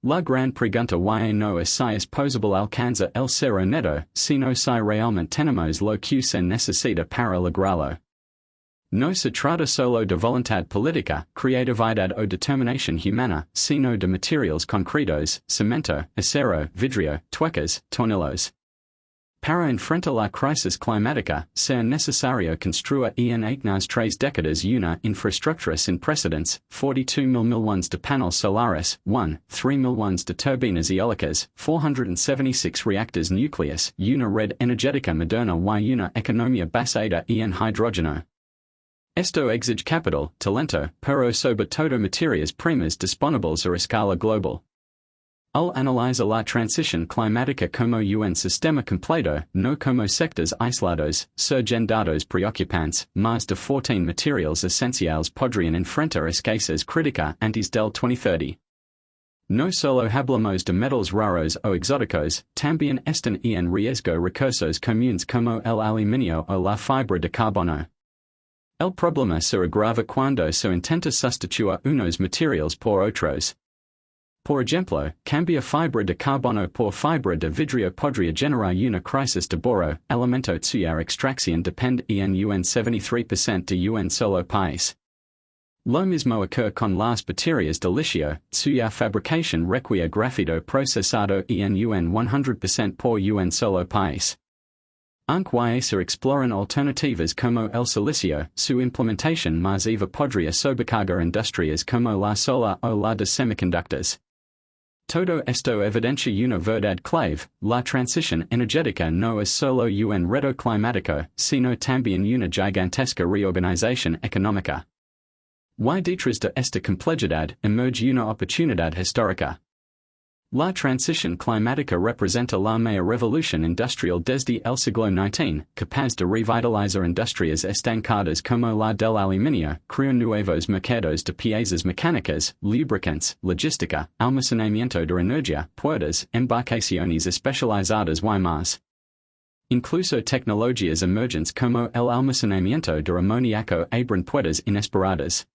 La gran pregunta y no es si es posible alcanzar el cero neto, sino si realmente tenemos lo que se necesita para lograrlo. No se trata solo de voluntad política, creatividad o determinación humana, sino de materiales concretos, cemento, acero, vidrio, tuercas, tornillos. Para enfrentar la crisis climática, será necesario construir en unas 3 décadas una infraestructura sin precedentes, 42,000 millones de paneles solares, 3 millones de turbinas eólicas, 476 reactores nucleares, una red energética moderna y una economía basada en hidrógeno. Esto exige capital, talento, pero sobre todo materias primas disponibles a escala global. Al analizar la transición climática como un sistema completo, no como sectores aislados, surgen datos preocupantes, más de 14 materiales esenciales podrían enfrentar escasez crítica antes del 2030. No solo hablamos de metales raros o exóticos, también están en riesgo recursos comunes como el aluminio o la fibra de carbono. El problema se agrava cuando se intenta sustituir unos materiales por otros. Por ejemplo, cambiar fibra de carbono por fibra de vidrio podría generar una crisis de boro, elemento cuya extracción depende en un 73% de un solo país. Lo mismo ocurre con las baterías de litio, cuya fabricación requiere grafito procesado en un 100% por un solo país. Aunque se exploran alternativas como el silicio, su implementación masiva podría sobrecargar industrias como la solar o la de semiconductores. Todo esto evidencia una verdad clave: la transición energética no es solo un reto climático, sino también una gigantesca reorganización económica. Y detrás de esta complejidad emerge una oportunidad histórica. La transición climática representa la mayor revolución industrial desde el siglo XIX, capaz de revitalizar industrias estancadas como la del aluminio, crear nuevos mercados de piezas mecánicas, lubricantes, logística, almacenamiento de energía, puertas, embarcaciones especializadas y más. Incluso tecnologías emergentes como el almacenamiento de amoníaco abren puertas inesperadas.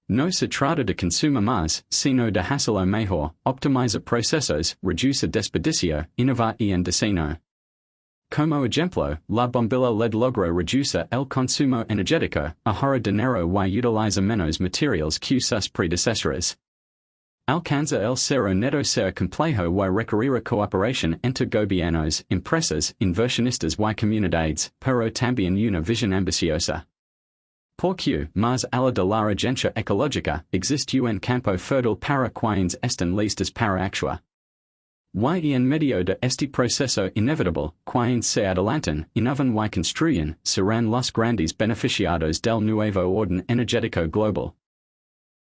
No se trata de consumir más, sino de hacerlo mejor, optimizar procesos, reducir desperdicio, innovar en diseño. Como ejemplo, la bombilla LED logró reducir el consumo energético, ahorra dinero y utiliza menos materiales que sus predecesores. Alcanza el cero neto ser complejo y requerirá cooperación entre gobiernos, empresas, inversionistas y comunidades, pero también una visión ambiciosa. Porque, más allá de la urgencia ecológica, existe un campo fértil para quienes están listos para actuar. Y en medio de este proceso inevitable, quienes se adelantan, innovan y construyen, serán los grandes beneficiados del nuevo orden energético global.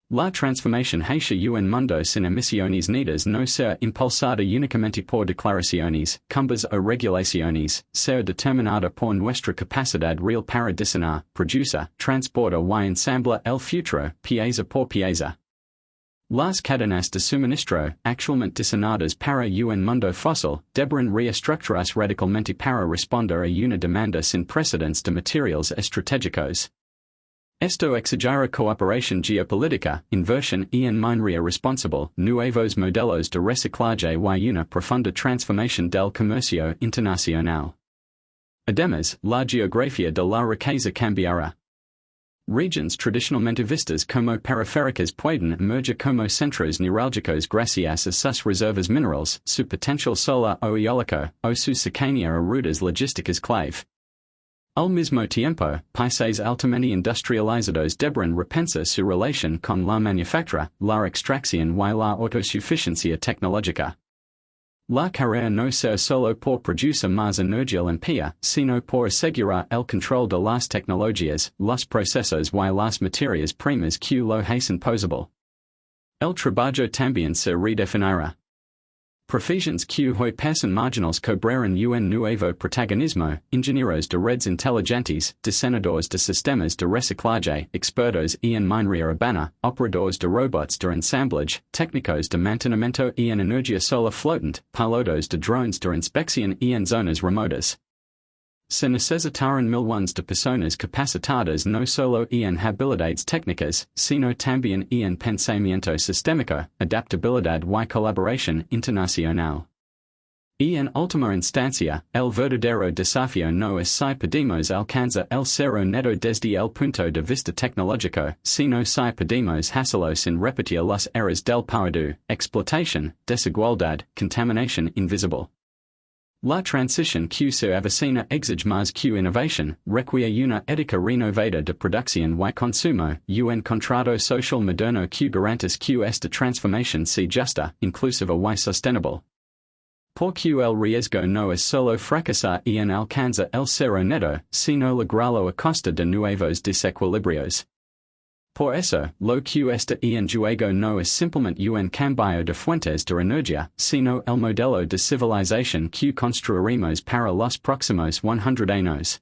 La transformación hacia un mundo sin emisiones netas no será impulsada únicamente por declaraciones, cumbres o regulaciones, será determinada por nuestra capacidad real para diseñar, producir, transportar y ensamblar el futuro, pieza por pieza. Las cadenas de suministro, actualmente diseñadas para un mundo fósil, deberán reestructurarse radicalmente para responder a una demanda sin precedentes de materiales estratégicos. Esto exigirá cooperación geopolítica, inversión en minería responsable, nuevos modelos de reciclaje y una profunda transformación del comercio internacional. Además, la geografía de la riqueza cambiará. Regions tradicionalmente vistas como periféricas pueden emerger como centros neurálgicos gracias a sus reservas minerales, su potencial solar o eólico, o su cercanía a rutas logísticas clave. Al mismo tiempo, países altamente industrializados deberán repensar su relación con la manufactura, la extracción y la autosuficiencia tecnológica. La carrera no será solo por producir más energía limpia, sino por asegurar el control de las tecnologías, los procesos y las materias primas que lo hacen posible. El trabajo también se redefinirá. Profesiones que hoy pasan marginales cobrarán un nuevo protagonismo: ingenieros de redes inteligentes, diseñadores de sistemas de reciclaje, expertos en minería urbana, operadores de robots de ensamblage, técnicos de mantenimiento en energía solar flotante, pilotos de drones de inspección en zonas remotas. Se necesitaron 1.000 de personas capacitadas no solo en habilidades técnicas, sino también en pensamiento sistémico, adaptabilidad y colaboración internacional. Y en última instancia, el verdadero desafío no es si podemos alcanzar el cero neto desde el punto de vista tecnológico, sino si podemos hacerlo sin repetir los errores del pasado, explotación, desigualdad, contaminación invisible. La transición que se avecina exige más que innovación, requiere una ética renovada de producción y consumo, un contrato social moderno que garantiza que esta transformación sea justa, inclusiva y sostenible. Porque el riesgo no es solo fracasar en alcanzar el cero neto, sino lograrlo a costa de nuevos desequilibrios. Por eso, lo que está en juego no es simplemente un cambio de fuentes de energía, sino el modelo de civilización que construiremos para los próximos 100 años.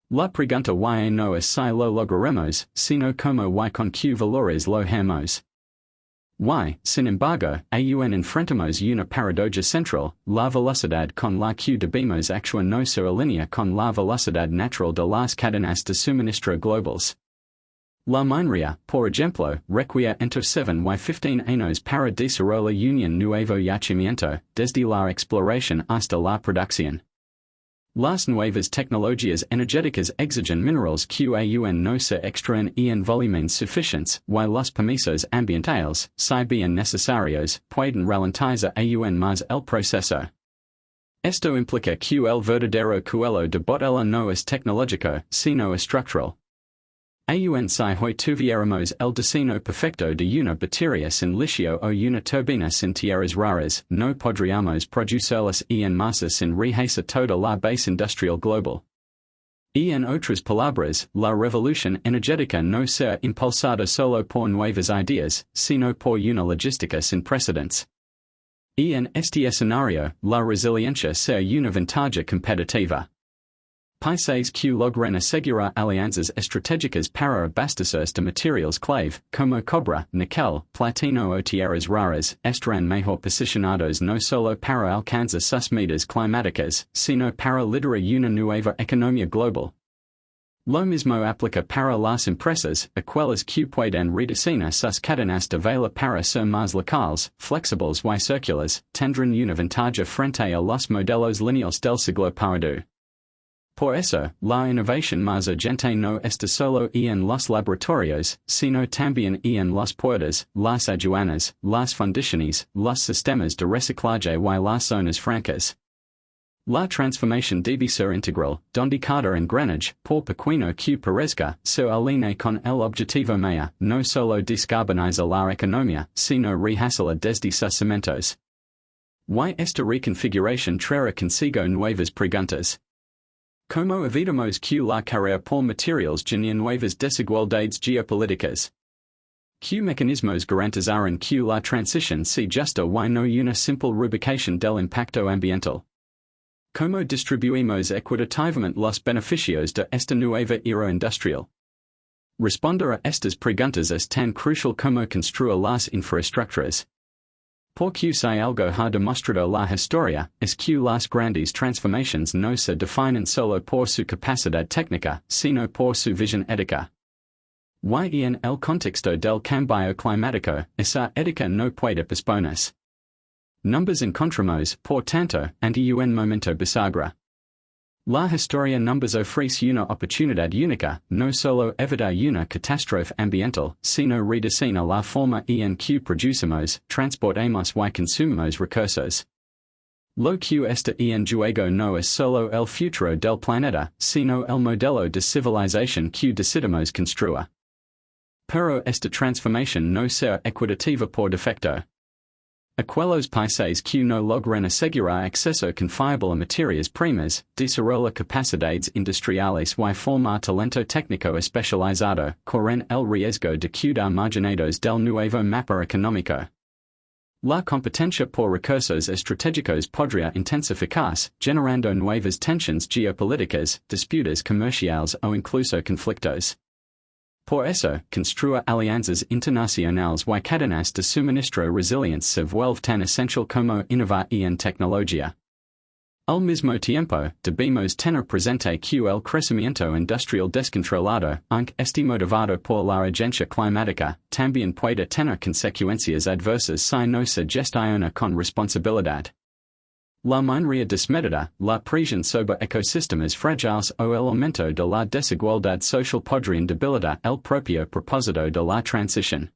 La pregunta y no es si lo lograremos, sino cómo y con qué valores lo hacemos. Y, sin embargo, aún enfrentamos una paradoja central, la velocidad con la que debemos actuar no se alinea con la velocidad natural de las cadenas de suministro globales. La minería, por ejemplo, requiere entre 7 y 15 años para desarrollar un nuevo yacimiento, desde la exploración hasta la producción. Las nuevas tecnologías energéticas exigen minerales que aún no se extraen en volúmenes suficientes, y los permisos ambientales, si bien necesarios, pueden ralentizar aún más el proceso. Esto implica que el verdadero cuello de botella no es tecnológico, sino estructural. Aún si hoy tuviéramos el diseño perfecto de una batería sin litio o una turbina sin tierras raras, no podríamos producirlas en masa sin rehacer toda la base industrial global. Y en otras palabras, la revolución energética no será impulsada solo por nuevas ideas, sino por una logística sin precedentes. Y en este escenario, la resiliencia será una ventaja competitiva. Países que logran asegurar alianzas estratégicas para abastecerse de materiales clave, como cobre, níquel, platino o tierras raras, estarán mejor posicionados no solo para alcanzar sus metas climáticas, sino para liderar una nueva economía global. Lo mismo aplica para las empresas, aquellas que pueden rediseñar sus cadenas de valor para ser más locales, flexibles y circulares, tendrán una ventaja frente a los modelos lineales del siglo pasado. Por eso, la innovación más urgente no está solo en los laboratorios, sino también en los puertos, las aduanas, las fundiciones, los sistemas de reciclaje y las zonas francas. La transformación debe ser integral, donde cada engranage, por pequeño que parezca, se alinee con el objetivo mayor, no solo descarbonizar la economía, sino rehacerla desde sus cimientos. Y esta reconfiguración traerá consigo nuevas preguntas. ¿Cómo evitamos que la carrera por materiales genere nuevas desigualdades geopolíticas? ¿Qué mecanismos garantizarán que la transición sea justa y no una simple rubricación del impacto ambiental? ¿Cómo distribuimos equitativamente los beneficios de esta nueva era industrial? Responder a estas preguntas es tan crucial como construir las infraestructuras. Porque si algo ha demostrado la historia, es que las grandes transformaciones no se definen solo por su capacidad técnica, sino por su visión ética. Y en el contexto del cambio climático, esa ética no puede posponerse. Nos encontramos, por tanto, ante un momento bisagra. La historia nos ofrece una oportunidad única, no solo evitar una catástrofe ambiental, sino rediseñar la forma en que producimos, transportamos y consumimos recursos. Lo que está en juego no es solo el futuro del planeta, sino el modelo de civilización que decidimos construir. Pero esta transformación no será equitativa por defecto. Aquellos países que no logran asegurar acceso confiable a materias primas, desarrollar capacidades industriales y formar talento técnico especializado, corren el riesgo de quedar marginados del nuevo mapa económico. La competencia por recursos estratégicos podría intensificarse, generando nuevas tensiones geopolíticas, disputas comerciales o incluso conflictos. Por eso, construir alianzas internacionales y cadenas de suministro resilientes se vuelve tan esencial como innovar en tecnología. Al mismo tiempo, debemos tener presente que el crecimiento industrial descontrolado, aunque esté motivado por la urgencia climática, también puede tener consecuencias adversas si no se gestiona con responsabilidad. La minería desmedida, la presión sobre ecosistemas fragiles o el aumento de la desigualdad social podrían debilitar el propio propósito de la transición.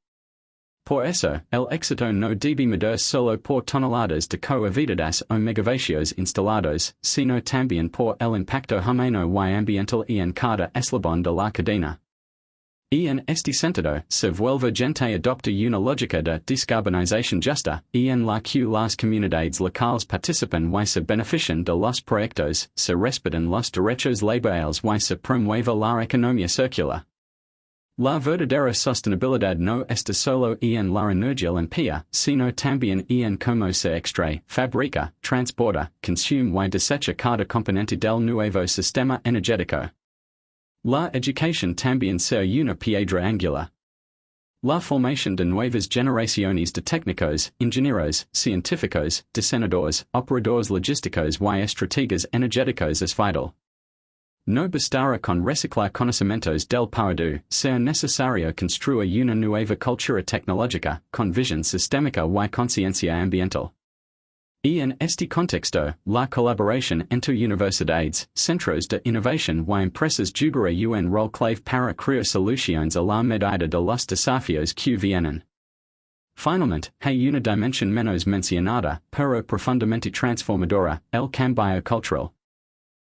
Por eso, el éxito no debe medir solo por toneladas de coavidas o megavatios instalados, sino también por el impacto humano y ambiental en cada eslabón de la cadena. Y en este sentido, se vuelve gente adopta una lógica de descarbonización justa, y en la que las comunidades locales participan y se benefician de los proyectos, se respetan los derechos laborales y se promueve la economía circular. La verdadera sostenibilidad no está solo en la energía limpia, sino también en cómo se extrae, fabrica, transporta, consume y desecha cada componente del nuevo sistema energético. La educación también será una piedra angular. La formación de nuevas generaciones de técnicos, ingenieros, científicos, diseñadores, operadores logísticos y estrategas energéticos es vital. No bastará con reciclar conocimientos del pasado, será necesario construir una nueva cultura tecnológica, con visión sistémica y conciencia ambiental. Y en este contexto, la colaboración entre universidades, centros de innovación y empresas jugará un rol clave para crear soluciones a la medida de los desafíos que vienen. Finalmente, hay una dimensión menos mencionada, pero profundamente transformadora, el cambio cultural.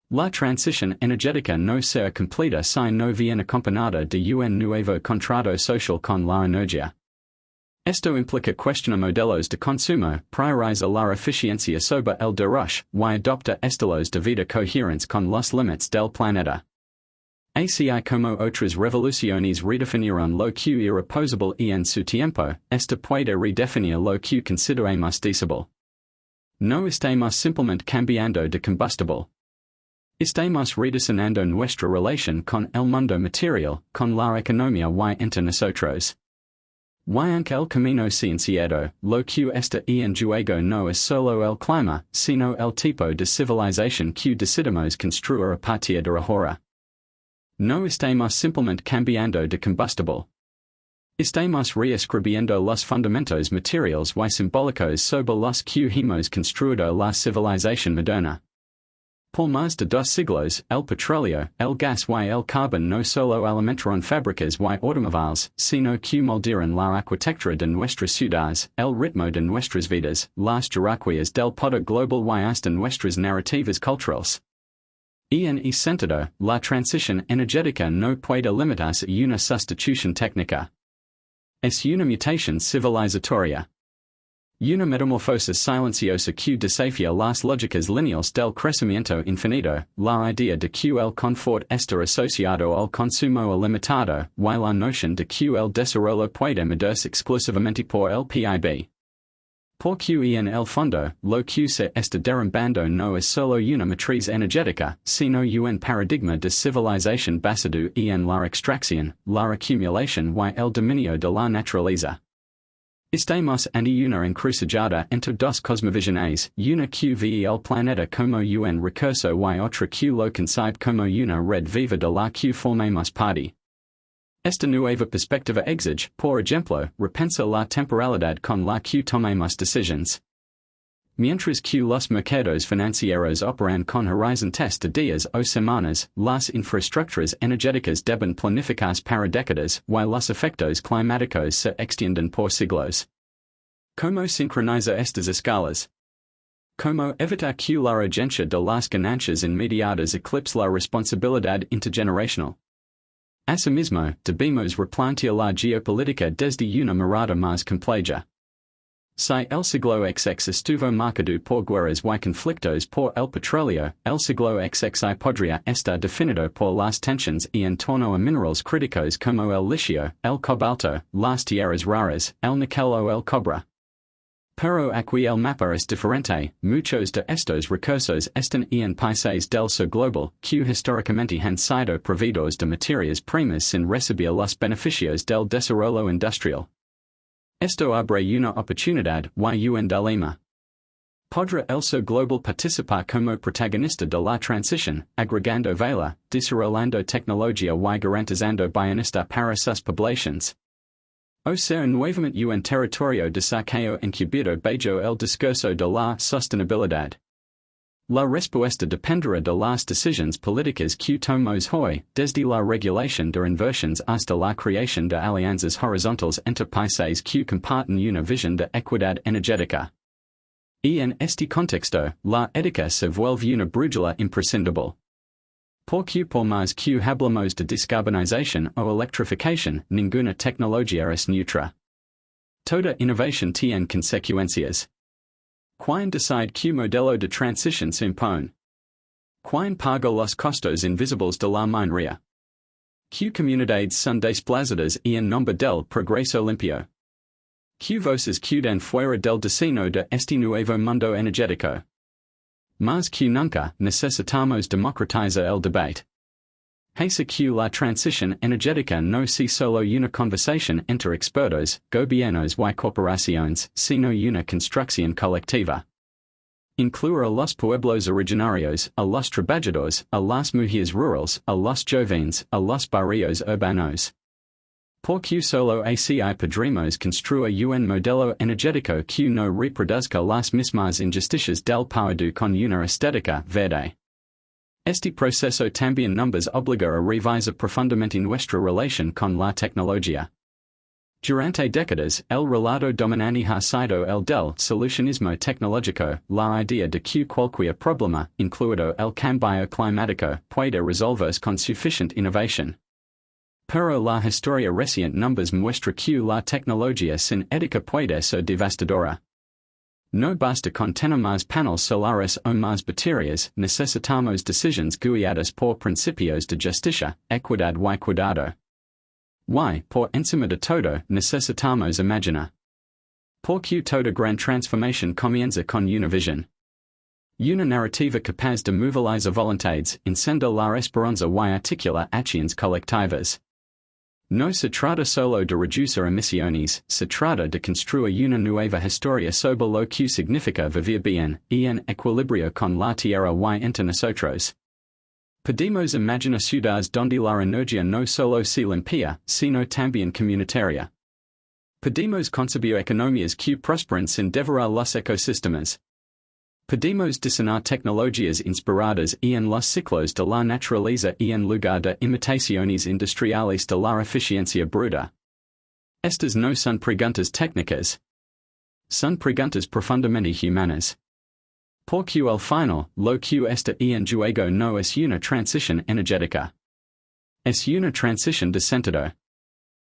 La transición energética no será completa si no viene acompañada de un nuevo contrato social con la energía. Esto implica cuestionar modelos de consumo, prioriza la eficiencia sobre el derroche, y adopta estilos de vida coherentes con los límites del planeta. Así como otras revoluciones redefinieron lo que era posible en su tiempo, esta puede redefinir lo que consideramos deseable. No estamos simplemente cambiando de combustible. Estamos rediseñando nuestra relación con el mundo material, con la economía y entre nosotros. Y aunque el camino cienciado, lo que está en juego no es solo el clima, sino el tipo de civilización que decidimos construir a partir de ahora. No estamos simplemente cambiando de combustible. Estamos reescribiendo los fundamentos materiales y simbólicos sobre los que hemos construido la civilización moderna. Por más de 2 siglos, el petróleo, el gas y el carbón no solo alimentaron fábricas y automóviles, sino que moldearon la arquitectura de nuestras ciudades, el ritmo de nuestras vidas, las jerarquías del poder global y hasta nuestras narrativas culturales. Y en ese sentido, la transición energética no puede limitarse a una sustitución técnica. Es una mutación civilizatoria. Una metamorfosis silenciosa que desafía las lógicas lineales del crecimiento infinito, la idea de que el confort está asociado al consumo ilimitado, y la noción de que el desarrollo puede medirse exclusivamente por el PIB. Porque en el fondo, lo que se está derrumbando no es solo una matriz energética, sino un paradigma de civilización basado en la extracción, la acumulación y el dominio de la naturaleza. Estamos ante una encrucijada entre 2 cosmovisiones, una que ve el planeta como un recurso y otra que lo concibe como una red viva de la que formamos parte. Esta nueva perspectiva exige, por ejemplo, repensar la temporalidad con la que tomamos decisiones. Mientras que los mercados financieros operan con horizontes de días o semanas, las infraestructuras energéticas deben planificarse para décadas, y los efectos climáticos se extienden por siglos. ¿Cómo sincronizar estas escalas? ¿Cómo evitar que la urgencia de las ganancias inmediatas eclipse la responsabilidad intergeneracional? Asimismo, debemos replantear la geopolítica desde una mirada más compleja. Si el siglo XX estuvo marcado por guerras y conflictos por el petróleo, el siglo XXI podría estar definido por las tensiones en torno a minerales críticos como el litio, el cobalto, las tierras raras, el níquel o el cobre. Pero aquí el mapa es diferente, muchos de estos recursos están en países del sur global, que históricamente han sido proveedores de materias primas sin recibir los beneficios del desarrollo industrial. Esto abre una oportunidad y un dilema. Podrá elso global participar como protagonista de la transición, agregando valor, desarrollando tecnología y garantizando bienestar para sus poblaciones. O sea nuevamente un territorio desarrollado encubierto bajo el discurso de la sostenibilidad. La respuesta dependerá de las decisiones políticas que tomamos hoy, desde la regulación de inversiones hasta la creación de alianzas horizontales entre países que comparten una visión de equidad energética. Y en este contexto, la ética se vuelve una brújula imprescindible. Porque por más que hablamos de descarbonización o electrificación, ninguna tecnología es neutra. Toda innovación tiene consecuencias. Quien decide que modelo de transición se impone? Quien paga los costos invisibles de la minería? Que comunidades son desplazadas en nombre del progreso limpio? Que voces quedan fuera del destino de este nuevo mundo energético? Más que nunca, necesitamos democratizar el debate. Hace que la transición energética no sea solo una conversación entre expertos, gobiernos y corporaciones, sino una construcción colectiva. Incluir a los pueblos originarios, a los trabajadores, a las mujeres rurales, a los jóvenes, a los barrios urbanos. Porque solo así podremos construir un modelo energético que no reproduzca las mismas injusticias del pasado con una estética verde. Este proceso también nos obliga a revisar profundamente nuestra relación con la tecnología. Durante décadas, el relato dominante ha sido el del solucionismo tecnológico, la idea de que cualquier problema, incluido el cambio climático, puede resolverse con suficiente innovación. Pero la historia reciente nos muestra que la tecnología sin ética puede ser devastadora. No basta con tener más paneles solares o más baterías, necesitamos decisiones guiadas por principios de justicia, equidad y cuidado. Y, por encima de todo, necesitamos imaginar. Porque toda gran transformación comienza con una visión. Una narrativa capaz de movilizar voluntades, encender la esperanza y articular acciones colectivas. No se trata solo de reducir emisiones, se trata de construir una nueva historia sobre lo que significa vivir bien, y en equilibrio con la tierra y entre nosotros. Podemos imaginar ciudades donde la energía no solo se limpia, sino también comunitaria. Podemos concebir economías que prosperan sin devorar los ecosistemas. Podemos diseñar tecnologías inspiradas en los ciclos de la naturaleza y en lugar de imitaciones industriales de la eficiencia bruta. Estas no son preguntas técnicas. Son preguntas profundamente humanas. Porque al final, lo que está en juego no es una transición energética. Es una transición de sentido.